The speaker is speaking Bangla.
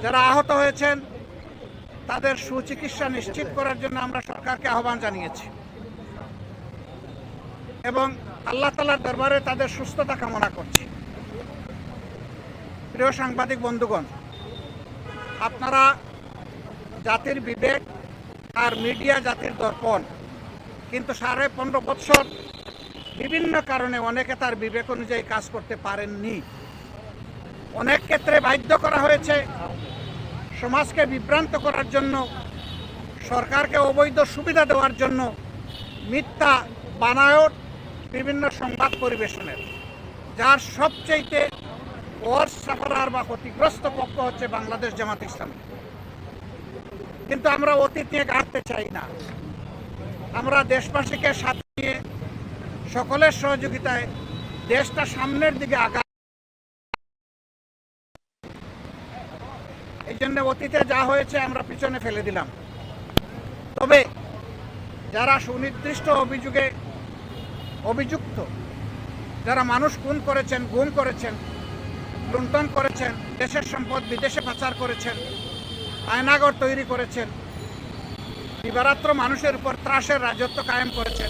যারা আহত হয়েছেন তাদের সুচিকিৎসা নিশ্চিত করার জন্য আমরা সরকারকে আহ্বান জানিয়েছি এবং আল্লাহ তাআলার দরবারে তাদের সুস্থতা কামনা করছি। প্রিয় সাংবাদিক বন্ধুগণ, আপনারা জাতির বিবেক আর মিডিয়া জাতির দর্পণ, কিন্তু 15.5 বছর বিভিন্ন কারণে অনেকে তার বিবেক অনুযায়ী কাজ করতে পারেননি। অনেক ক্ষেত্রে বাধ্য করা হয়েছে সমাজকে বিভ্রান্ত করার জন্য, সরকারকে অবৈধ সুবিধা দেওয়ার জন্য মিথ্যা বানায়ট বিভিন্ন সংবাদ পরিবেশনের, যার সবচেয়ে ওয়ার্স্ট সাফারার বা ক্ষতিগ্রস্ত পক্ষ হচ্ছে বাংলাদেশ জামাত ইসলামী। কিন্তু আমরা অতীত নিয়ে ঘাটতে চাই না। আমরা দেশবাসীকে সাথে নিয়ে সকলের সহযোগিতায় দেশটা সামনের দিকে এই জন্য অতীতে যা হয়েছে আমরা পিছনে ফেলে দিলাম। তবে যারা সুনির্দিষ্ট অভিযোগে অভিযুক্ত, যারা মানুষ খুন করেছেন, গুম করেছেন, লুণ্ঠন করেছেন, দেশের সম্পদ বিদেশে পাচার করেছেন, আয়নাগর তৈরি করেছেন, দিবারাত্র মানুষের উপর ত্রাসের রাজত্ব কায়েম করেছেন,